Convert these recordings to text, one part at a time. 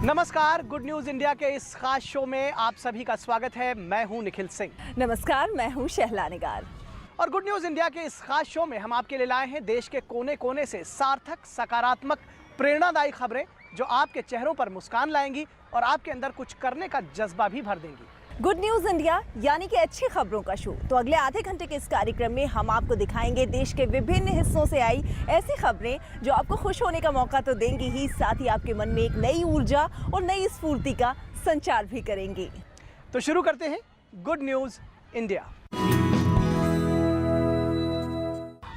नमस्कार, good news India के इस खास शो में आप सभी का स्वागत है। मैं हूं निखिल सिंह। नमस्कार, मैं हूं शहला निगार। और गुड न्यूज इंडिया के इस खास शो में हम आपके लिए लाए हैं देश के कोने कोने से सार्थक, सकारात्मक, प्रेरणादायी खबरें जो आपके चेहरों पर मुस्कान लाएंगी और आपके अंदर कुछ करने का जज्बा भी भर देंगी। गुड न्यूज इंडिया यानी कि अच्छी खबरों का शो। तो अगले आधे घंटे के इस कार्यक्रम में हम आपको दिखाएंगे देश के विभिन्न हिस्सों से आई ऐसी खबरें जो आपको खुश होने का मौका तो देंगी ही, साथ ही आपके मन में एक नई ऊर्जा और नई स्फूर्ति का संचार भी करेंगी। तो शुरू करते हैं गुड न्यूज इंडिया।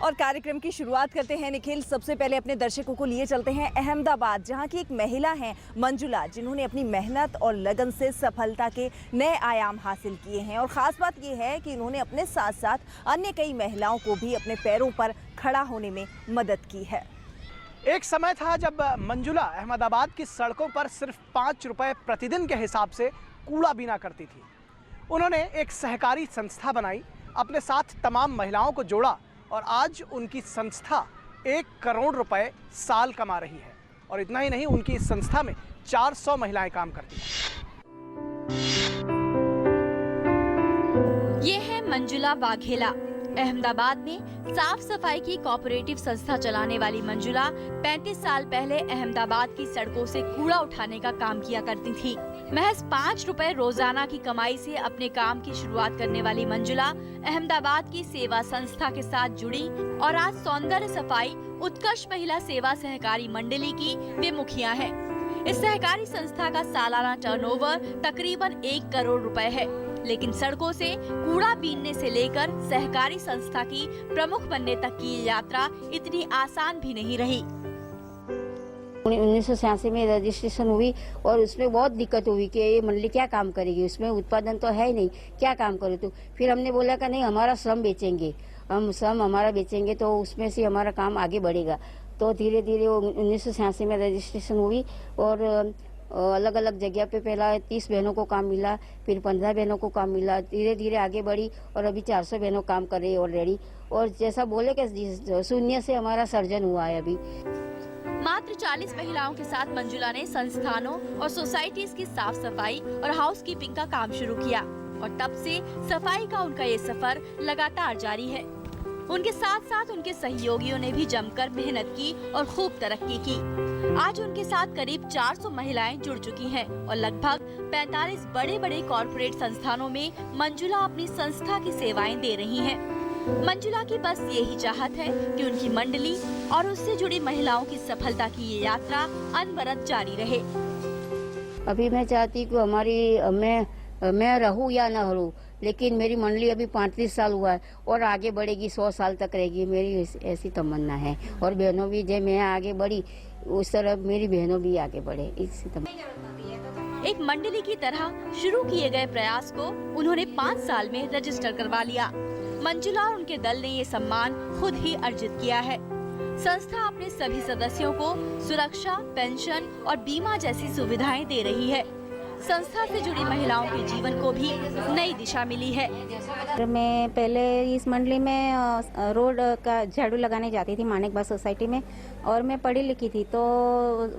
और कार्यक्रम की शुरुआत करते हैं निखिल। सबसे पहले अपने दर्शकों को लिए चलते हैं अहमदाबाद, जहां की एक महिला हैं मंजुला, जिन्होंने अपनी मेहनत और लगन से सफलता के नए आयाम हासिल किए हैं। और ख़ास बात यह है कि इन्होंने अपने साथ साथ अन्य कई महिलाओं को भी अपने पैरों पर खड़ा होने में मदद की है। एक समय था जब मंजुला अहमदाबाद की सड़कों पर सिर्फ 5 रुपए प्रतिदिन के हिसाब से कूड़ा बीना करती थी। उन्होंने एक सहकारी संस्था बनाई, अपने साथ तमाम महिलाओं को जोड़ा और आज उनकी संस्था 1 करोड़ रुपए साल कमा रही है। और इतना ही नहीं, उनकी इस संस्था में 400 महिलाएं काम करती हैं। ये है मंजुला वाघेला। अहमदाबाद में साफ सफाई की कोऑपरेटिव संस्था चलाने वाली मंजुला 35 साल पहले अहमदाबाद की सड़कों से कूड़ा उठाने का काम किया करती थी। महज 5 रुपए रोजाना की कमाई से अपने काम की शुरुआत करने वाली मंजुला अहमदाबाद की सेवा संस्था के साथ जुड़ी और आज सौंदर्य सफाई उत्कर्ष महिला सेवा सहकारी मंडली की वे मुखिया है। इस सहकारी संस्था का सालाना टर्नओवर तकरीबन 1 करोड़ रुपए है, लेकिन सड़कों से कूड़ा बीनने से लेकर सहकारी संस्था की प्रमुख बनने तक की ये यात्रा इतनी आसान भी नहीं रही। 1986 में रजिस्ट्रेशन हुई और उसमें बहुत दिक्कत हुई कि ये मंडली क्या काम करेगी, उसमें उत्पादन तो है ही नहीं, क्या काम करे। तो फिर हमने बोला कि नहीं, हमारा श्रम बेचेंगे, हम श्रम हमारा बेचेंगे तो उसमें से हमारा काम आगे बढ़ेगा। तो धीरे धीरे 1986 में रजिस्ट्रेशन हुई और अलग अलग जगह पे पहला 30 बहनों को काम मिला, फिर 15 बहनों को काम मिला, धीरे धीरे आगे बढ़ी और अभी 400 बहनों काम कर रही है ऑलरेडी। और जैसा बोले कि शून्य से हमारा सर्जन हुआ है। अभी मात्र 40 महिलाओं के साथ मंजुला ने संस्थानों और सोसाइटीज की साफ सफाई और हाउसकीपिंग का काम शुरू किया और तब से सफाई का उनका ये सफर लगातार जारी है। उनके साथ साथ उनके सहयोगियों ने भी जमकर मेहनत की और खूब तरक्की की। आज उनके साथ करीब 400 महिलाएं जुड़ चुकी हैं और लगभग 45 बड़े बड़े कॉरपोरेट संस्थानों में मंजुला अपनी संस्था की सेवाएं दे रही हैं। मंजुला की बस यही चाहत है कि उनकी मंडली और उससे जुड़ी महिलाओं की सफलता की ये यात्रा अनवरत जारी रहे। अभी मैं चाहती कि हमारी मैं रहूं या न रहूं, लेकिन मेरी मंडली अभी 35 साल हुआ है और आगे बढ़ेगी, 100 साल तक रहेगी, मेरी ऐसी तमन्ना है। और बहनों भी जब मैं आगे बढ़ी उस तरह मेरी बहनों भी आगे बढ़े, इसी तमन्ना। एक मंडली की तरह शुरू किए गए प्रयास को उन्होंने 5 साल में रजिस्टर करवा लिया। मंजुला और उनके दल ने ये सम्मान खुद ही अर्जित किया है। संस्था अपने सभी सदस्यों को सुरक्षा, पेंशन और बीमा जैसी सुविधाएं दे रही है। संस्था से जुड़ी महिलाओं के जीवन को भी नई दिशा मिली है। मैं पहले इस मंडली में रोड का झाड़ू लगाने जाती थी मानिक बाग सोसाइटी में, और मैं पढ़ी लिखी थी तो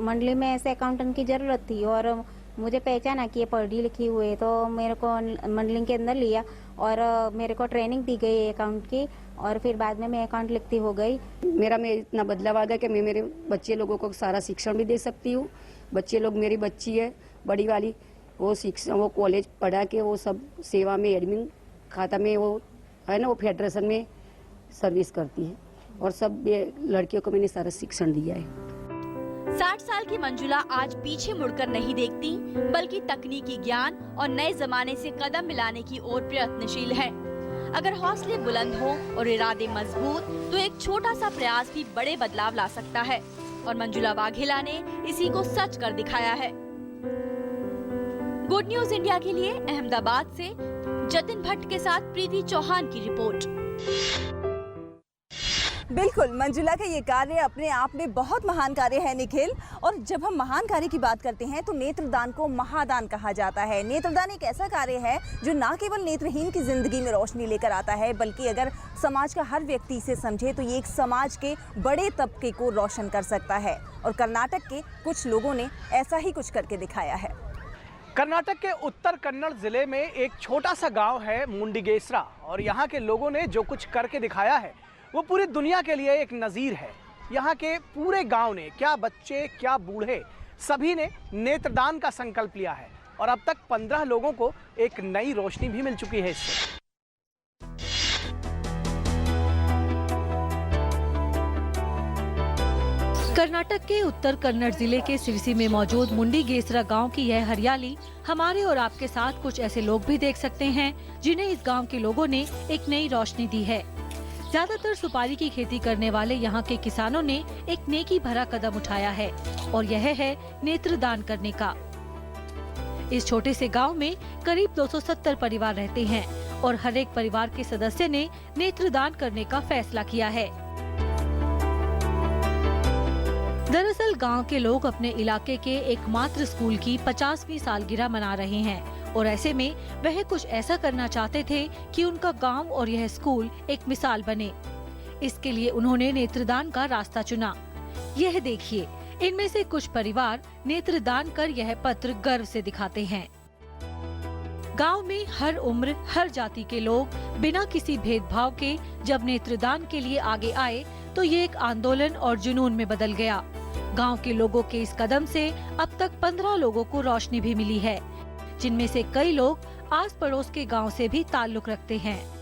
मंडली में ऐसे अकाउंटेंट की ज़रूरत थी और मुझे पहचाना कि ये पढ़ी लिखी हुई, तो मेरे को मंडली के अंदर लिया और मेरे को ट्रेनिंग दी गई अकाउंट की और फिर बाद में मैं अकाउंट लिखती हो गई। मेरा में इतना बदलाव आ गया कि मैं मेरे बच्चे लोगों को सारा शिक्षण भी दे सकती हूँ। बच्चे लोग, मेरी बच्ची है बड़ी वाली, वो शिक्षण, वो कॉलेज पढ़ा के वो सब सेवा में एडमिन खाता में वो है ना, वो फेडरेशन में सर्विस करती है और सब लड़कियों को मैंने सारा शिक्षण दिया है। 60 साल की मंजुला आज पीछे मुड़कर नहीं देखती, बल्कि तकनीकी ज्ञान और नए जमाने से कदम मिलाने की ओर प्रयत्नशील है। अगर हौसले बुलंद हो और इरादे मजबूत, तो एक छोटा सा प्रयास भी बड़े बदलाव ला सकता है और मंजुला वाघेला ने इसी को सच कर दिखाया है। गुड न्यूज इंडिया के लिए अहमदाबाद से जतिन भट्ट के साथ प्रीति चौहान की रिपोर्ट। बिल्कुल, मंजुला का ये कार्य अपने आप में बहुत महान कार्य है निखिल। और जब हम महान कार्य की बात करते हैं तो नेत्रदान को महादान कहा जाता है। नेत्रदान एक ऐसा कार्य है जो ना केवल नेत्रहीन की जिंदगी में रोशनी लेकर आता है, बल्कि अगर समाज का हर व्यक्ति इसे समझे तो ये एक समाज के बड़े तबके को रोशन कर सकता है। और कर्नाटक के कुछ लोगों ने ऐसा ही कुछ करके दिखाया है। कर्नाटक के उत्तर कन्नड़ जिले में एक छोटा सा गांव है मुंडीगेसरा, और यहाँ के लोगों ने जो कुछ करके दिखाया है वो पूरी दुनिया के लिए एक नज़ीर है। यहाँ के पूरे गांव ने, क्या बच्चे क्या बूढ़े, सभी ने नेत्रदान का संकल्प लिया है और अब तक 15 लोगों को एक नई रोशनी भी मिल चुकी है इससे। कर्नाटक के उत्तर कन्नड़ जिले के सिरसी में मौजूद मुंडीगेसरा गांव की यह हरियाली हमारे और आपके साथ कुछ ऐसे लोग भी देख सकते हैं जिन्हें इस गांव के लोगों ने एक नई रोशनी दी है। ज्यादातर सुपारी की खेती करने वाले यहाँ के किसानों ने एक नेकी भरा कदम उठाया है और यह है नेत्रदान करने का। इस छोटे से गांव में करीब 270 परिवार रहते हैं और हर एक परिवार के सदस्य ने नेत्रदान करने का फैसला किया है। दरअसल गांव के लोग अपने इलाके के एकमात्र स्कूल की 50वीं सालगिरह मना रहे हैं और ऐसे में वह कुछ ऐसा करना चाहते थे कि उनका गांव और यह स्कूल एक मिसाल बने। इसके लिए उन्होंने नेत्रदान का रास्ता चुना। यह देखिए, इनमें से कुछ परिवार नेत्रदान कर यह पत्र गर्व से दिखाते हैं। गांव में हर उम्र, हर जाति के लोग बिना किसी भेदभाव के जब नेत्रदान के लिए आगे आए तो ये एक आंदोलन और जुनून में बदल गया। गांव के लोगों के इस कदम से अब तक 15 लोगों को रोशनी भी मिली है, जिनमें से कई लोग आस पड़ोस के गांव से भी ताल्लुक रखते हैं।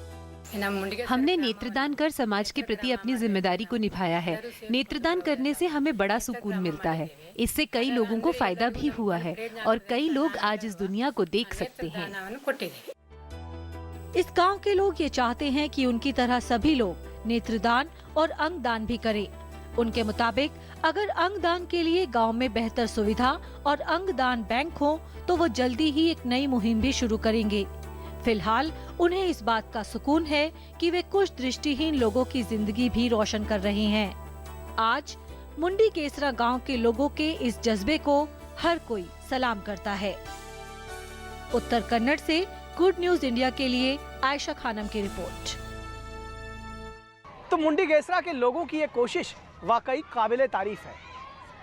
हमने नेत्रदान कर समाज के प्रति अपनी जिम्मेदारी को निभाया है। नेत्रदान करने से हमें बड़ा सुकून मिलता है। इससे कई लोगों को फायदा भी हुआ है और कई लोग आज इस दुनिया को देख सकते हैं। इस गांव के लोग ये चाहते हैं कि उनकी तरह सभी लोग नेत्रदान और अंगदान भी करें। उनके मुताबिक अगर अंगदान के लिए गांव में बेहतर सुविधा और अंगदान बैंक हो तो वो जल्दी ही एक नई मुहिम भी शुरू करेंगे। फिलहाल उन्हें इस बात का सुकून है कि वे कुछ दृष्टिहीन लोगों की जिंदगी भी रोशन कर रहे हैं। आज मुंडीगेसरा गांव के लोगों के इस जज्बे को हर कोई सलाम करता है। उत्तर कन्नड़ से गुड न्यूज इंडिया के लिए आयशा खानम की रिपोर्ट। तो मुंडीगेसरा के लोगों की ये कोशिश वाकई काबिले तारीफ है।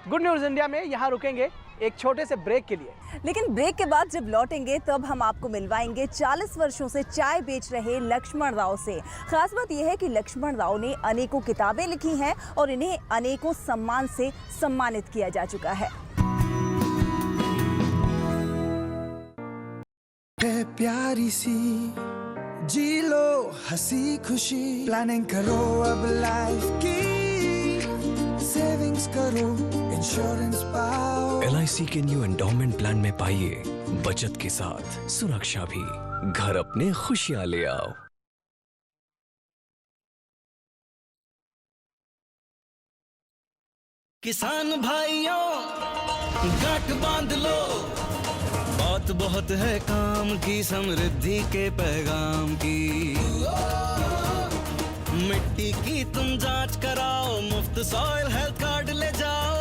गुड न्यूज इंडिया में यहाँ रुकेंगे एक छोटे से ब्रेक के लिए, लेकिन ब्रेक के बाद जब लौटेंगे तब हम आपको मिलवाएंगे 40 वर्षों से चाय बेच रहे लक्ष्मण राव से। खास बात यह है कि लक्ष्मण राव ने अनेकों किताबें लिखी हैं और इन्हें अनेकों सम्मान से सम्मानित किया जा चुका है। प्यारी सी जी लो हंसी खुशी, प्लानिंग करो अब लाइफ की, सेविंग्स करो, इंश्योरेंस पाओ। LIC के न्यू एंडोमेंट प्लान में पाइए बचत के साथ सुरक्षा भी। घर अपने खुशियां ले आओ। किसान भाइयों गांठ बांध लो, बहुत बहुत है काम की, समृद्धि के पैगाम की। मिट्टी की तुम जांच कराओ, मुफ्त सॉइल हेल्थ कार्ड ले जाओ,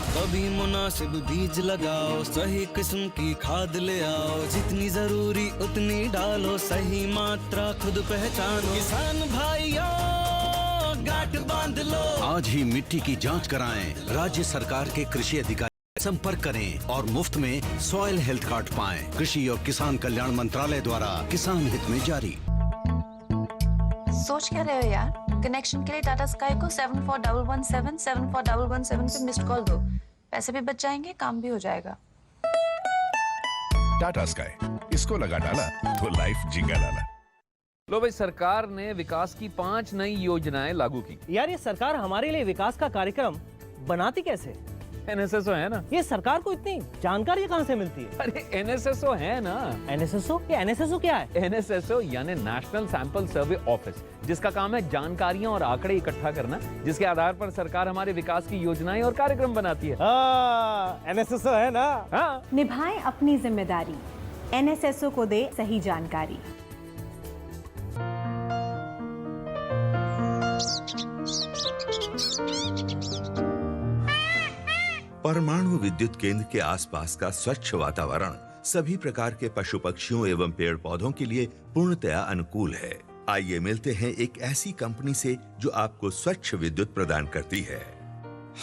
कभी मुनासिब बीज लगाओ, सही किस्म की खाद ले आओ, जितनी जरूरी उतनी डालो, सही मात्रा खुद पहचानो। किसान भाइयों गांठ बांध लो, आज ही मिट्टी की जांच कराएं। राज्य सरकार के कृषि अधिकारी संपर्क करें और मुफ्त में सॉइल हेल्थ कार्ड पाएं। कृषि और किसान कल्याण मंत्रालय द्वारा किसान हित में जारी। सोच क्या रहे हो यार? कनेक्शन के लिए टाटा स्काई को 7411774117 पे मिस्ड कॉल दो। पैसे भी बच जाएंगे, काम भी हो जाएगा। टाटा स्काई, इसको लगा डाला तो लाइफ जिंगा डाला। लो भाई, सरकार ने विकास की 5 नई योजनाएं लागू की। यार ये सरकार हमारे लिए विकास का कार्यक्रम बनाती कैसे? NSSO है ना। ये सरकार को इतनी जानकारी कहाँ से मिलती है? अरे NSSO है ना। NSSO? ये NSSO क्या है? NSSO यानी नेशनल सैंपल सर्वे ऑफिस, जिसका काम है जानकारियां और आंकड़े इकट्ठा करना, जिसके आधार पर सरकार हमारे विकास की योजनाएं और कार्यक्रम बनाती है। NSSO है ना। हाँ। निभाएं अपनी जिम्मेदारी, NSSO को दे सही जानकारी। परमाणु विद्युत केंद्र के आसपास का स्वच्छ वातावरण सभी प्रकार के पशु पक्षियों एवं पेड़ पौधों के लिए पूर्णतया अनुकूल है। आइए मिलते हैं एक ऐसी कंपनी से जो आपको स्वच्छ विद्युत प्रदान करती है।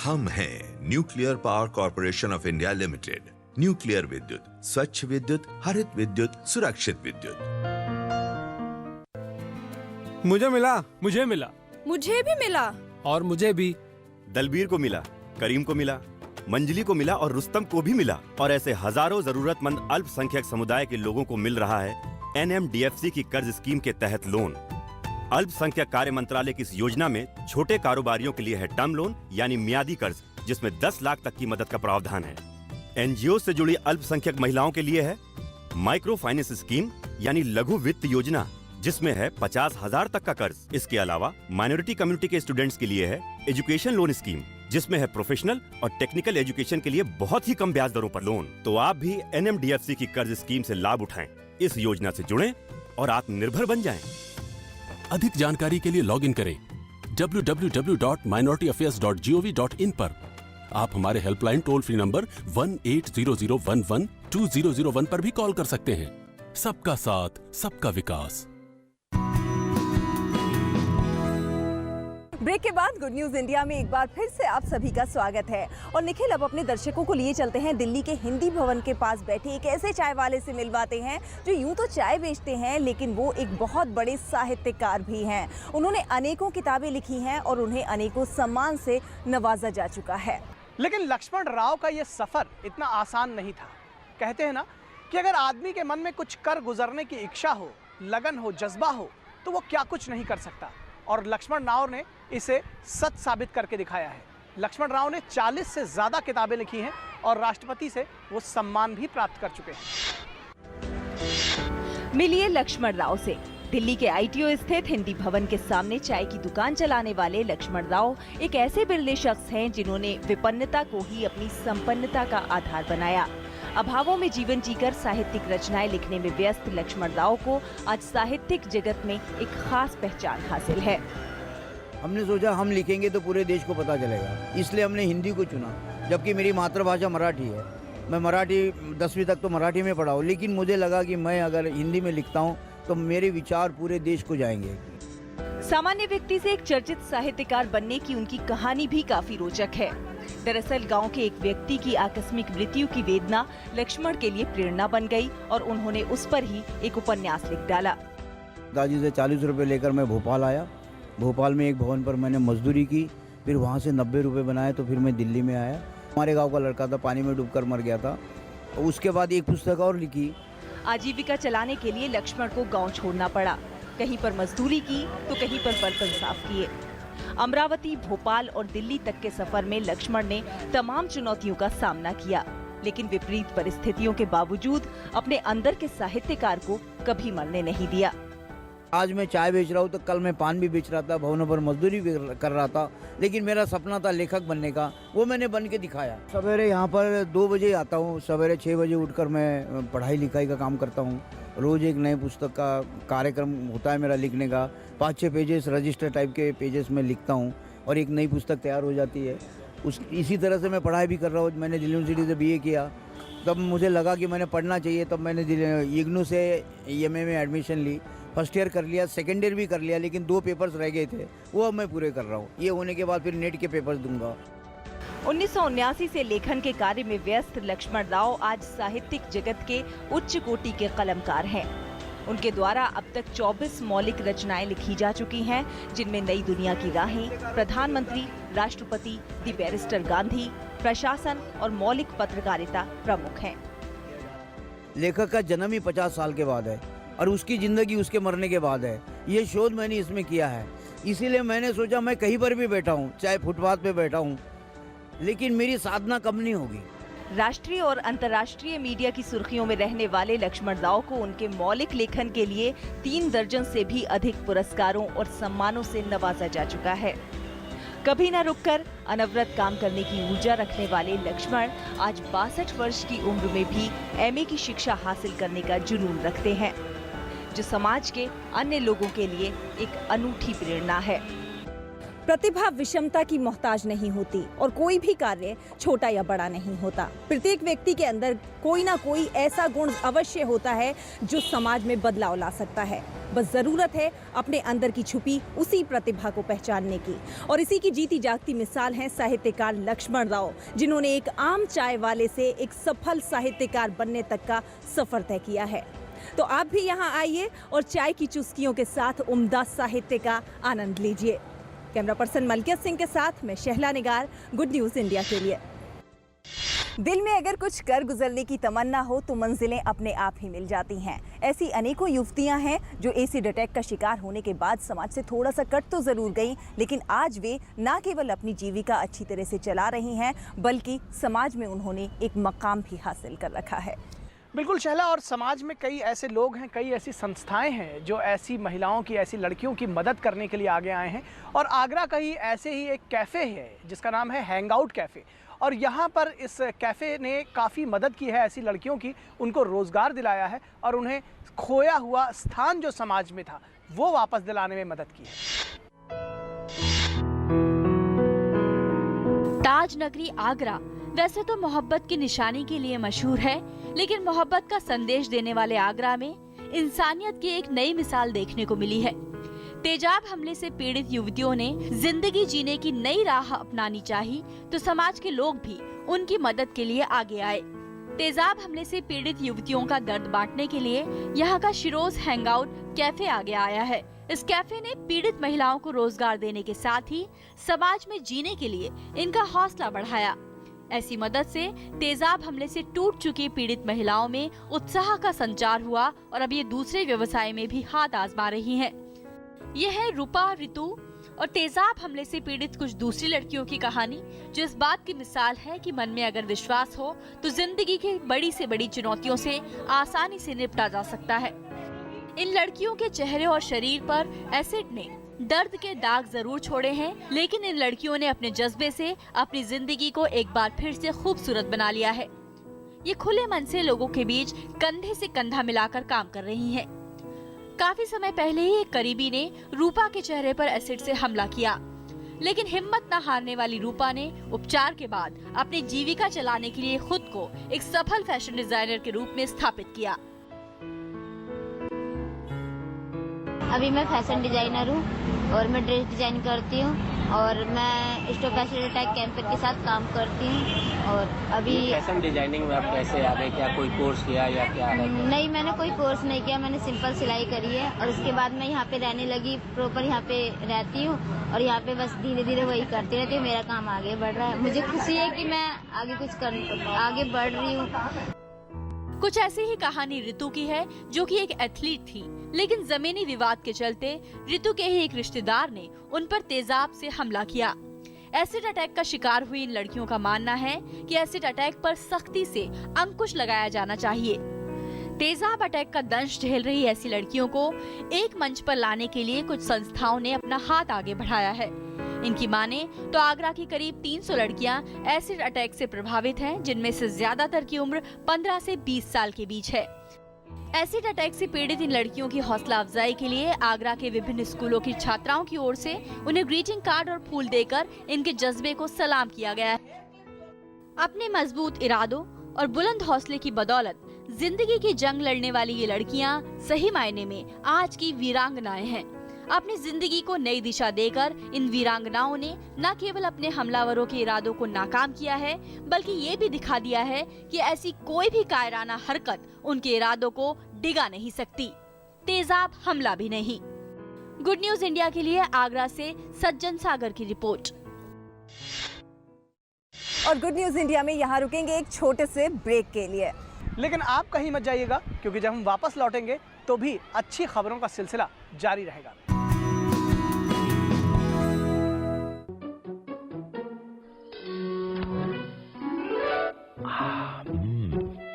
हम हैं nuclear power corporation of India limited. Nuclear विद्युत, स्वच्छ विद्युत, हरित विद्युत, सुरक्षित विद्युत। मुझे मिला। मुझे भी मिला। और मुझे भी। दलबीर को मिला, करीम को मिला, मंजली को मिला और रुस्तम को भी मिला। और ऐसे हजारों जरूरतमंद अल्पसंख्यक समुदाय के लोगों को मिल रहा है NMDFC की कर्ज स्कीम के तहत लोन। अल्पसंख्यक कार्य मंत्रालय की इस योजना में छोटे कारोबारियों के लिए है टर्म लोन यानी मियादी कर्ज, जिसमें 10 लाख तक की मदद का प्रावधान है। NGO से जुड़ी अल्पसंख्यक महिलाओं के लिए है माइक्रो फाइनेंस स्कीम यानी लघु वित्त योजना, जिसमें है 50,000 तक का कर्ज। इसके अलावा माइनॉरिटी कम्युनिटी के स्टूडेंट्स के लिए है एजुकेशन लोन स्कीम, जिसमें है प्रोफेशनल और टेक्निकल एजुकेशन के लिए बहुत ही कम ब्याज दरों पर लोन। तो आप भी NMDFC की कर्ज स्कीम से लाभ उठाएं, इस योजना से जुड़ें और आत्मनिर्भर बन जाएं। अधिक जानकारी के लिए लॉग इन करें www.minorityAffairs.gov.in पर। आप हमारे हेल्पलाइन टोल फ्री नंबर 1800112001 पर भी कॉल कर सकते हैं। सबका साथ, सबका विकास। ब्रेक के बाद गुड न्यूज इंडिया में एक बार फिर से आप सभी का स्वागत है। और निखिल, अब अपने दर्शकों को लिए चलते हैं दिल्ली के हिंदी भवन के पास बैठे एक ऐसे चाय वाले से मिलवाते हैं जो यूं तो चाय बेचते हैं, लेकिन वो एक बहुत बड़े साहित्यकार भी हैं। उन्होंने अनेकों किताबें लिखी हैं और उन्हें अनेकों सम्मान से नवाजा जा चुका है। लेकिन लक्ष्मण राव का ये सफ़र इतना आसान नहीं था। कहते हैं ना कि अगर आदमी के मन में कुछ कर गुजरने की इच्छा हो, लगन हो, जज्बा हो, तो वो क्या कुछ नहीं कर सकता। और लक्ष्मण राव ने इसे सच साबित करके दिखाया है। लक्ष्मण राव ने 40 से ज़्यादा किताबें लिखी हैं और राष्ट्रपति से वो सम्मान भी प्राप्त कर चुके हैं। मिलिए लक्ष्मण राव से। दिल्ली के ITO स्थित हिंदी भवन के सामने चाय की दुकान चलाने वाले लक्ष्मण राव एक ऐसे बिरले शख्स हैं जिन्होंने विपन्नता को ही अपनी संपन्नता का आधार बनाया। अभावों में जीवन जीकर साहित्यिक रचनाएं लिखने में व्यस्त लक्ष्मण राव को आज साहित्यिक जगत में एक खास पहचान हासिल है। हमने सोचा हम लिखेंगे तो पूरे देश को पता चलेगा, इसलिए हमने हिंदी को चुना, जबकि मेरी मातृभाषा मराठी है। मैं मराठी 10वीं तक तो मराठी में पढ़ा हूँ, लेकिन मुझे लगा कि मैं अगर हिंदी में लिखता हूँ तो मेरे विचार पूरे देश को जाएंगे। सामान्य व्यक्ति से एक चर्चित साहित्यकार बनने की उनकी कहानी भी काफी रोचक है। दरअसल गांव के एक व्यक्ति की आकस्मिक मृत्यु की वेदना लक्ष्मण के लिए प्रेरणा बन गई और उन्होंने उस पर ही एक उपन्यास लिख डाला। दादी से 40 रुपए लेकर मैं भोपाल आया। भोपाल में एक भवन पर मैंने मजदूरी की, फिर वहाँ से 90 रुपए बनाए तो फिर मैं दिल्ली में आया। हमारे गाँव का लड़का था, पानी में डूबकर मर गया था। उसके बाद एक पुस्तक और लिखी। आजीविका चलाने के लिए लक्ष्मण को गाँव छोड़ना पड़ा। कहीं पर मजदूरी की तो कहीं पर बर्तन साफ किए। अमरावती, भोपाल और दिल्ली तक के सफर में लक्ष्मण ने तमाम चुनौतियों का सामना किया, लेकिन विपरीत परिस्थितियों के बावजूद अपने अंदर के साहित्यकार को कभी मरने नहीं दिया। आज मैं चाय बेच रहा हूँ तो कल मैं पान भी बेच रहा था, भवनों पर मजदूरी भी कर रहा था, लेकिन मेरा सपना था लेखक बनने का, वो मैंने बन के दिखाया। सवेरे यहाँ पर 2 बजे आता हूँ, सवेरे 6 बजे उठकर मैं पढ़ाई लिखाई का काम करता हूँ। रोज एक नए पुस्तक का कार्यक्रम होता है मेरा लिखने का। 5-6 पेजेस रजिस्टर टाइप के पेजेस में लिखता हूँ और एक नई पुस्तक तैयार हो जाती है। इसी तरह से मैं पढ़ाई भी कर रहा हूँ। मैंने दिल्ली यूनिवर्सिटी से BA किया, तब मुझे लगा कि मैंने पढ़ना चाहिए, तब मैंने इग्नू से EMA में एडमिशन ली। फर्स्ट ईयर कर लिया, सेकेंड ईयर भी कर लिया, लेकिन 2 पेपर्स रह गए थे, वो अब मैं पूरे कर रहा हूँ। ये होने के बाद फिर नेट के पेपर्स दूंगा। 1979 से लेखन के कार्य में व्यस्त लक्ष्मण राव आज साहित्यिक जगत के उच्च कोटि के कलमकार हैं। उनके द्वारा अब तक 24 मौलिक रचनाएं लिखी जा चुकी हैं, जिनमें नई दुनिया की राहें, प्रधानमंत्री, राष्ट्रपति, द बैरिस्टर गांधी, प्रशासन और मौलिक पत्रकारिता प्रमुख हैं। लेखक का जन्म ही 50 साल के बाद है और उसकी जिंदगी उसके मरने के बाद है। ये शोध मैंने इसमें किया है, इसीलिए मैंने सोचा मैं कहीं पर भी बैठा हूँ, चाहे फुटपाथ पे बैठा हूँ, लेकिन मेरी साधना कम नहीं होगी। राष्ट्रीय और अंतर्राष्ट्रीय मीडिया की सुर्खियों में रहने वाले लक्ष्मण राव को उनके मौलिक लेखन के लिए 3 दर्जन से भी अधिक पुरस्कारों और सम्मानों से नवाजा जा चुका है। कभी न रुककर अनवरत काम करने की ऊर्जा रखने वाले लक्ष्मण आज 62 वर्ष की उम्र में भी MA की शिक्षा हासिल करने का जुनून रखते हैं, जो समाज के अन्य लोगों के लिए एक अनूठी प्रेरणा है। प्रतिभा विषमता की मोहताज नहीं होती और कोई भी कार्य छोटा या बड़ा नहीं होता। प्रत्येक व्यक्ति के अंदर कोई ना कोई ऐसा गुण अवश्य होता है जो समाज में बदलाव ला सकता है। बस जरूरत है अपने अंदर की छुपी उसी प्रतिभा को पहचानने की। और इसी की जीती जागती मिसाल है साहित्यकार लक्ष्मण राव, जिन्होंने एक आम चाय वाले से एक सफल साहित्यकार बनने तक का सफर तय किया है। तो आप भी यहाँ आइए और चाय की चुस्कियों के साथ उम्दा साहित्य का आनंद लीजिए। कैमरा पर्सन मलकियत सिंह के साथ मैं शहला निगार, गुड न्यूज इंडिया के लिए। दिल में अगर कुछ कर गुजरने की तमन्ना हो तो मंजिलें अपने आप ही मिल जाती हैं। ऐसी अनेकों युवतियां हैं जो एसिड अटैक का शिकार होने के बाद समाज से थोड़ा सा कट तो जरूर गई, लेकिन आज वे न केवल अपनी जीविका अच्छी तरह से चला रही हैं, बल्कि समाज में उन्होंने एक मकाम भी हासिल कर रखा है। बिल्कुल शहला, और समाज में कई ऐसे लोग हैं, कई ऐसी संस्थाएं हैं जो ऐसी महिलाओं की, ऐसी लड़कियों की मदद करने के लिए आगे आए हैं। और आगरा का ही ऐसे ही एक कैफ़े है जिसका नाम है हैंगआउट कैफ़े, और यहाँ पर इस कैफ़े ने काफ़ी मदद की है ऐसी लड़कियों की, उनको रोज़गार दिलाया है और उन्हें खोया हुआ स्थान जो समाज में था वो वापस दिलाने में मदद की है। ताज नगरी आगरा वैसे तो मोहब्बत की निशानी के लिए मशहूर है, लेकिन मोहब्बत का संदेश देने वाले आगरा में इंसानियत की एक नई मिसाल देखने को मिली है। तेजाब हमले से पीड़ित युवतियों ने जिंदगी जीने की नई राह अपनानी चाहिए तो समाज के लोग भी उनकी मदद के लिए आगे आए। तेजाब हमले से पीड़ित युवतियों का दर्द बांटने के लिए यहाँ का शिरोज हैंगआउट कैफे आगे आया है। इस कैफे ने पीड़ित महिलाओं को रोजगार देने के साथ ही समाज में जीने के लिए इनका हौसला बढ़ाया। ऐसी मदद से तेजाब हमले से टूट चुकी पीड़ित महिलाओं में उत्साह का संचार हुआ और अब ये दूसरे व्यवसाय में भी हाथ आजमा रही हैं। यह है रूपा, रितु और तेजाब हमले से पीड़ित कुछ दूसरी लड़कियों की कहानी, जो इस बात की मिसाल है कि मन में अगर विश्वास हो तो जिंदगी की बड़ी से बड़ी चुनौतियों से आसानी से निपटा जा सकता है। इन लड़कियों के चेहरे और शरीर पर एसिड ने दर्द के दाग जरूर छोड़े हैं, लेकिन इन लड़कियों ने अपने जज्बे से अपनी जिंदगी को एक बार फिर से खूबसूरत बना लिया है। ये खुले मन से लोगों के बीच कंधे से कंधा मिलाकर काम कर रही हैं। काफी समय पहले ही एक करीबी ने रूपा के चेहरे पर एसिड से हमला किया, लेकिन हिम्मत न हारने वाली रूपा ने उपचार के बाद अपनी जीविका चलाने के लिए खुद को एक सफल फैशन डिजाइनर के रूप में स्थापित किया। अभी मैं फैशन डिजाइनर हूँ और मैं ड्रेस डिजाइन करती हूँ और मैं स्टॉक एसिड अटैक कैंपर के साथ काम करती हूँ। और अभी फैशन डिजाइनिंग में आप कैसे आ गए? क्या कोई कोर्स किया या क्या है? नहीं, मैंने कोई कोर्स नहीं किया, मैंने सिंपल सिलाई करी है और उसके बाद मैं यहाँ पे रहने लगी, प्रॉपर यहाँ पे रहती हूँ और यहाँ पे बस धीरे धीरे वही करती रहती हूँ। मेरा काम आगे बढ़ रहा है, मुझे खुशी है कि मैं आगे बढ़ रही हूँ। कुछ ऐसी ही कहानी रितु की है, जो कि एक एथलीट थी, लेकिन जमीनी विवाद के चलते रितु के ही एक रिश्तेदार ने उन पर तेजाब से हमला किया। एसिड अटैक का शिकार हुई इन लड़कियों का मानना है कि एसिड अटैक पर सख्ती से अंकुश लगाया जाना चाहिए। तेजाब अटैक का दंश झेल रही ऐसी लड़कियों को एक मंच पर लाने के लिए कुछ संस्थाओं ने अपना हाथ आगे बढ़ाया है। इनकी माने तो आगरा की करीब 300 लड़कियां एसिड अटैक से प्रभावित हैं, जिनमें से ज्यादातर की उम्र 15 से 20 साल के बीच है। एसिड अटैक से पीड़ित इन लड़कियों की हौसला अफजाई के लिए आगरा के विभिन्न स्कूलों की छात्राओं की ओर से उन्हें ग्रीटिंग कार्ड और फूल देकर इनके जज्बे को सलाम किया गया है। अपने मजबूत इरादों और बुलंद हौसले की बदौलत जिंदगी की जंग लड़ने वाली ये लड़कियां सही मायने में आज की वीरांगनाएं हैं। अपनी जिंदगी को नई दिशा देकर इन वीरांगनाओं ने न केवल अपने हमलावरों के इरादों को नाकाम किया है, बल्कि ये भी दिखा दिया है कि ऐसी कोई भी कायराना हरकत उनके इरादों को डिगा नहीं सकती, तेजाब हमला भी नहीं। गुड न्यूज इंडिया के लिए आगरा से सज्जन सागर की रिपोर्ट। और गुड न्यूज इंडिया में यहाँ रुकेंगे एक छोटे से ब्रेक के लिए, लेकिन आप कहीं मत जाइएगा, क्योंकि जब हम वापस लौटेंगे तो भी अच्छी खबरों का सिलसिला जारी रहेगा।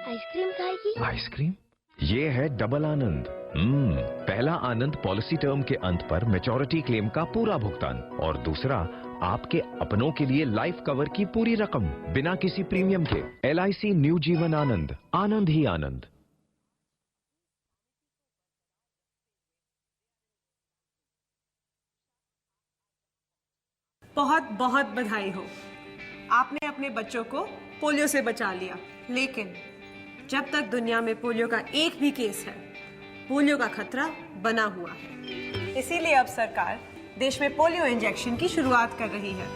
आइसक्रीम खाएगी? आइसक्रीम? ये है डबल आनंद। पहला आनंद पॉलिसी टर्म के अंत पर मैच्योरिटी क्लेम का पूरा भुगतान, और दूसरा आपके अपनों के लिए लाइफ कवर की पूरी रकम बिना किसी प्रीमियम के। LIC न्यू जीवन आनंद, आनंद ही आनंद। बहुत बहुत बधाई हो, आपने अपने बच्चों को पोलियो से बचा लिया। लेकिन जब तक दुनिया में पोलियो का एक भी केस है, पोलियो का खतरा बना हुआ है। इसीलिए अब सरकार देश में पोलियो इंजेक्शन की शुरुआत कर रही है,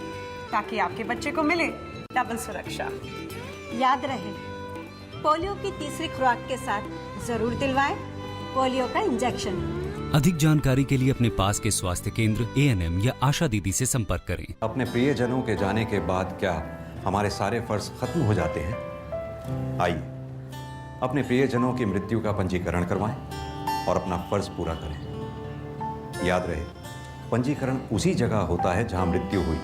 ताकि आपके बच्चे को मिले डबल सुरक्षा। याद रहे, पोलियो की तीसरी खुराक के साथ जरूर दिलवाएं पोलियो का इंजेक्शन। अधिक जानकारी के लिए अपने पास के स्वास्थ्य केंद्र, ANM या आशा दीदी से संपर्क करें। अपने प्रियजनों के जाने के बाद क्या हमारे सारे फर्ज खत्म हो जाते हैं? आइए अपने प्रियजनों की मृत्यु का पंजीकरण करवाएं और अपना फर्ज पूरा करें। याद रहे, पंजीकरण उसी जगह होता है जहां मृत्यु हुई।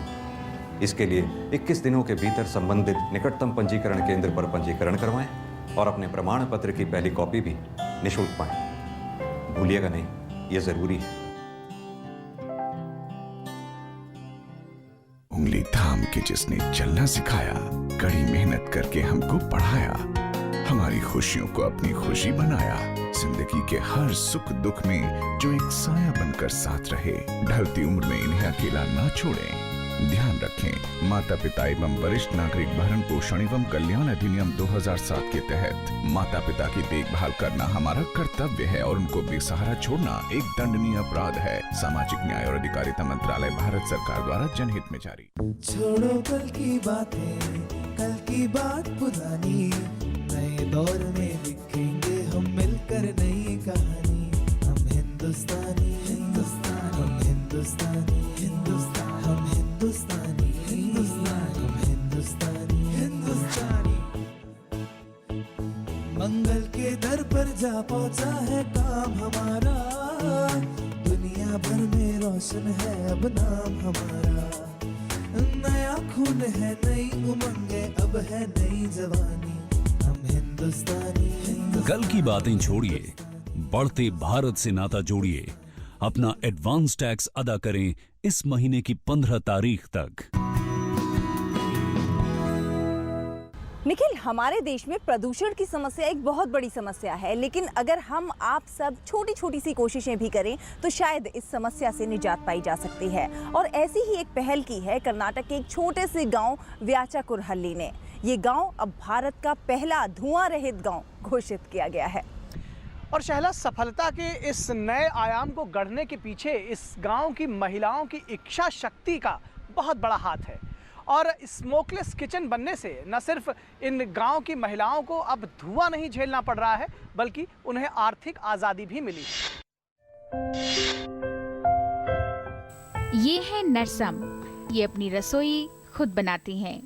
इसके लिए 21 दिनों के भीतर संबंधित निकटतम पंजीकरण केंद्र पर पंजीकरण करवाएं और अपने प्रमाण पत्र की पहली कॉपी भी निःशुल्क पाएं। भूलिएगा नहीं, ये जरूरी है। उंगली थाम के जिसने चलना सिखाया, कड़ी मेहनत करके हमको पढ़ाया, हमारी खुशियों को अपनी खुशी बनाया, जिंदगी के हर सुख दुख में जो एक साया बनकर साथ रहे, ढलती उम्र में इन्हें अकेला ना छोड़ें। ध्यान रखें, माता पिता एवं वरिष्ठ नागरिक भरण पोषण एवं कल्याण अधिनियम 2007 के तहत माता पिता की देखभाल करना हमारा कर्तव्य है और उनको बेसहारा छोड़ना एक दंडनीय अपराध है। सामाजिक न्याय और अधिकारिता मंत्रालय, भारत सरकार द्वारा जनहित में जारी। छोड़ो कल की बातें, कल की बात पुरानी, नए दौर में लिखेंगे हम मिलकर नई कहानी। हम हिंदुस्तानी, हिंदुस्तानी, हम हिंदुस्तानी, हिंदुस्तानी, हम हिंदुस्तानी, हिंदुस्तानी, हम हिंदुस्तानी, हिंदुस्तानी। मंगल के दर पर जा पहुंचा है काम हमारा, दुनिया भर में रोशन है अब नाम हमारा। नया खून है, नई उमंगे, अब है नई जवानी। हम हिंदुस्तानी, हिंदुस्तानी। कल की बातें छोड़िए, बढ़ते भारत से नाता जोड़िए। अपना एडवांस टैक्स अदा करें इस महीने की 15 तारीख तक। निखिल, हमारे देश में प्रदूषण की समस्या एक बहुत बड़ी समस्या है, लेकिन अगर हम आप सब छोटी छोटी सी कोशिशें भी करें तो शायद इस समस्या से निजात पाई जा सकती है। और ऐसी ही एक पहल की है कर्नाटक के एक छोटे से गांव व्याचाकुरहल्ली ने। ये गांव अब भारत का पहला धुआं रहित गांव घोषित किया गया है। और शहला, सफलता के इस नए आयाम को गढ़ने के पीछे इस गांव की महिलाओं की इच्छा शक्ति का बहुत बड़ा हाथ है। और स्मोकलेस किचन बनने से न सिर्फ इन गांव की महिलाओं को अब धुआं नहीं झेलना पड़ रहा है, बल्कि उन्हें आर्थिक आज़ादी भी मिली। ये है नरसम। ये अपनी रसोई खुद बनाती हैं।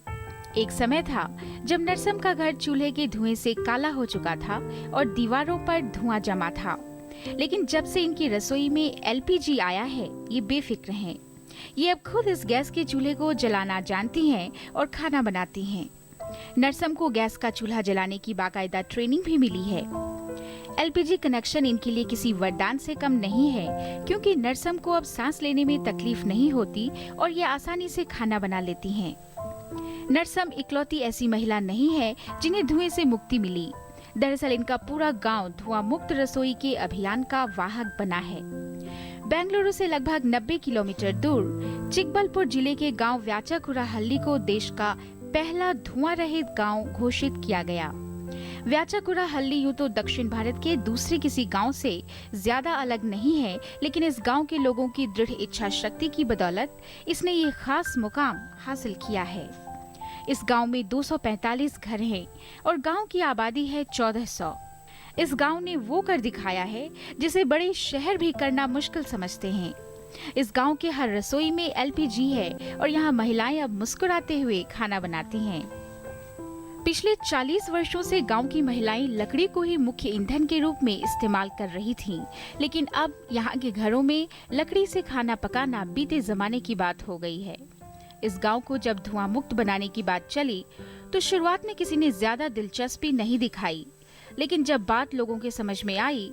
एक समय था जब नरसम का घर चूल्हे के धुएं से काला हो चुका था और दीवारों पर धुआं जमा था। लेकिन जब से इनकी रसोई में LPG आया है, ये बेफिक्र हैं। ये अब खुद इस गैस के चूल्हे को जलाना जानती हैं और खाना बनाती हैं। नरसम को गैस का चूल्हा जलाने की बाकायदा ट्रेनिंग भी मिली है। LPG कनेक्शन इनके लिए किसी वरदान से कम नहीं है, क्योंकि नरसम को अब सांस लेने में तकलीफ नहीं होती और ये आसानी से खाना बना लेती हैं। नरसम इकलौती ऐसी महिला नहीं है जिन्हें धुएं से मुक्ति मिली। दरअसल इनका पूरा गांव धुआं मुक्त रसोई के अभियान का वाहक बना है। बेंगलुरु से लगभग 90 किलोमीटर दूर चिकबलपुर जिले के गांव व्याचाकुरहल्ली को देश का पहला धुआं रहित गांव घोषित किया गया। व्याचाकुरहल्ली यूं तो दक्षिण भारत के दूसरे किसी गांव से ज्यादा अलग नहीं है, लेकिन इस गांव के लोगों की दृढ़ इच्छा शक्ति की बदौलत इसने ये खास मुकाम हासिल किया है। इस गांव में 245 घर हैं और गांव की आबादी है 1400। इस गांव ने वो कर दिखाया है जिसे बड़े शहर भी करना मुश्किल समझते हैं। इस गांव के हर रसोई में LPG है और यहाँ महिलाएं अब मुस्कुराते हुए खाना बनाती हैं। पिछले 40 वर्षों से गांव की महिलाएं लकड़ी को ही मुख्य ईंधन के रूप में इस्तेमाल कर रही थीं, लेकिन अब यहाँ के घरों में लकड़ी से खाना पकाना बीते जमाने की बात हो गई है। इस गांव को जब धुआं मुक्त बनाने की बात चली तो शुरुआत में किसी ने ज्यादा दिलचस्पी नहीं दिखाई, लेकिन जब बात लोगों के समझ में आई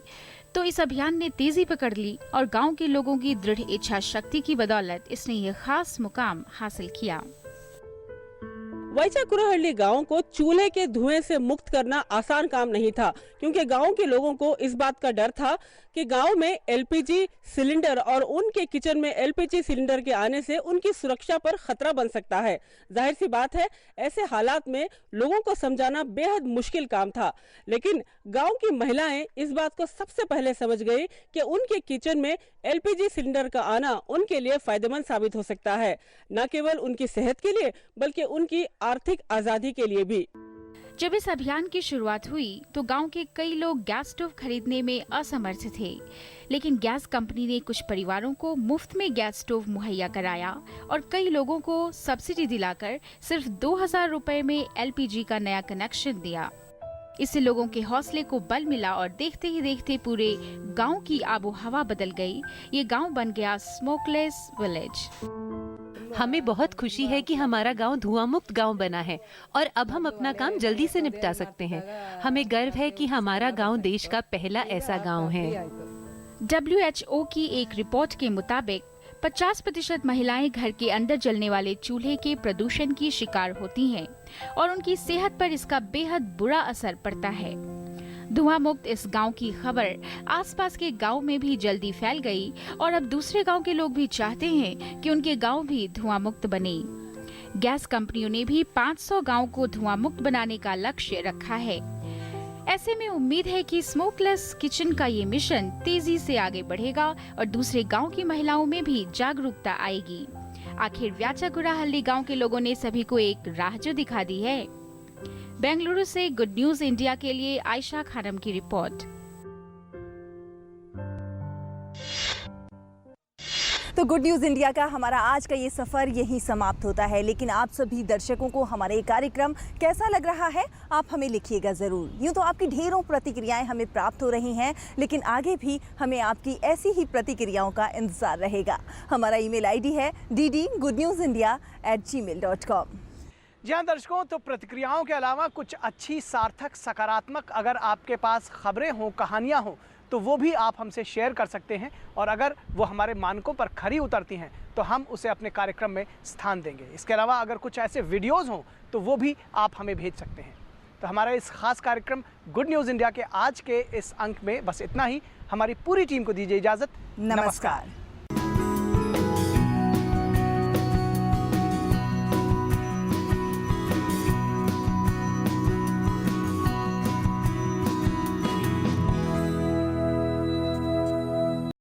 तो इस अभियान ने तेजी पकड़ ली और गांव के लोगों की दृढ़ इच्छा शक्ति की बदौलत इसने ये खास मुकाम हासिल किया। वैचाकुराहल्ली गांव को चूल्हे के धुएं से मुक्त करना आसान काम नहीं था, क्योंकि गांव के लोगों को इस बात का डर था कि गांव में एलपीजी सिलेंडर और उनके किचन में एलपीजी सिलेंडर के आने से उनकी सुरक्षा पर खतरा बन सकता है। जाहिर सी बात है, ऐसे हालात में लोगों को समझाना बेहद मुश्किल काम था, लेकिन गांव की महिलाएं इस बात को सबसे पहले समझ गई कि उनके किचन में एलपीजी सिलेंडर का आना उनके लिए फायदेमंद साबित हो सकता है, न केवल उनकी सेहत के लिए बल्कि उनकी आर्थिक आजादी के लिए भी। जब इस अभियान की शुरुआत हुई तो गांव के कई लोग गैस स्टोव खरीदने में असमर्थ थे, लेकिन गैस कंपनी ने कुछ परिवारों को मुफ्त में गैस स्टोव मुहैया कराया और कई लोगों को सब्सिडी दिलाकर सिर्फ 2000 रुपए में एलपीजी का नया कनेक्शन दिया। इससे लोगों के हौसले को बल मिला और देखते ही देखते पूरे गांव की आबो हवा बदल गई। ये गांव बन गया स्मोकलेस विलेज। हमें बहुत खुशी है कि हमारा गांव धुआं मुक्त गांव बना है और अब हम अपना काम जल्दी से निपटा सकते हैं। हमें गर्व है कि हमारा गांव देश का पहला ऐसा गांव है। WHO की एक रिपोर्ट के मुताबिक 50% महिलाएं घर के अंदर जलने वाले चूल्हे के प्रदूषण की शिकार होती हैं और उनकी सेहत पर इसका बेहद बुरा असर पड़ता है। धुआं मुक्त इस गांव की खबर आसपास के गांव में भी जल्दी फैल गई और अब दूसरे गांव के लोग भी चाहते हैं कि उनके गांव भी धुआं मुक्त बने। गैस कंपनियों ने भी 500 गांव को धुआं मुक्त बनाने का लक्ष्य रखा है। ऐसे में उम्मीद है कि स्मोकलेस किचन का ये मिशन तेजी से आगे बढ़ेगा और दूसरे गांव की महिलाओं में भी जागरूकता आएगी। आखिर व्याचाकुराहल्ली गांव के लोगों ने सभी को एक राह जो दिखा दी है। बेंगलुरु से गुड न्यूज इंडिया के लिए आयशा खानम की रिपोर्ट। तो गुड न्यूज़ इंडिया का हमारा आज का ये सफ़र यहीं समाप्त होता है, लेकिन आप सभी दर्शकों को हमारा ये कार्यक्रम कैसा लग रहा है आप हमें लिखिएगा ज़रूर। यूँ तो आपकी ढेरों प्रतिक्रियाएं हमें प्राप्त हो रही हैं, लेकिन आगे भी हमें आपकी ऐसी ही प्रतिक्रियाओं का इंतज़ार रहेगा। हमारा ईमेल आईडी है dd.goodnewsindia@gmail.com। जी हाँ दर्शकों, तो प्रतिक्रियाओं के अलावा कुछ अच्छी, सार्थक, सकारात्मक अगर आपके पास खबरें हों, कहानियाँ हों, तो वो भी आप हमसे शेयर कर सकते हैं और अगर वो हमारे मानकों पर खरी उतरती हैं तो हम उसे अपने कार्यक्रम में स्थान देंगे। इसके अलावा अगर कुछ ऐसे वीडियोज़ हों तो वो भी आप हमें भेज सकते हैं। तो हमारा इस खास कार्यक्रम गुड न्यूज़ इंडिया के आज के इस अंक में बस इतना ही। हमारी पूरी टीम को दीजिए इजाज़त। नमस्कार।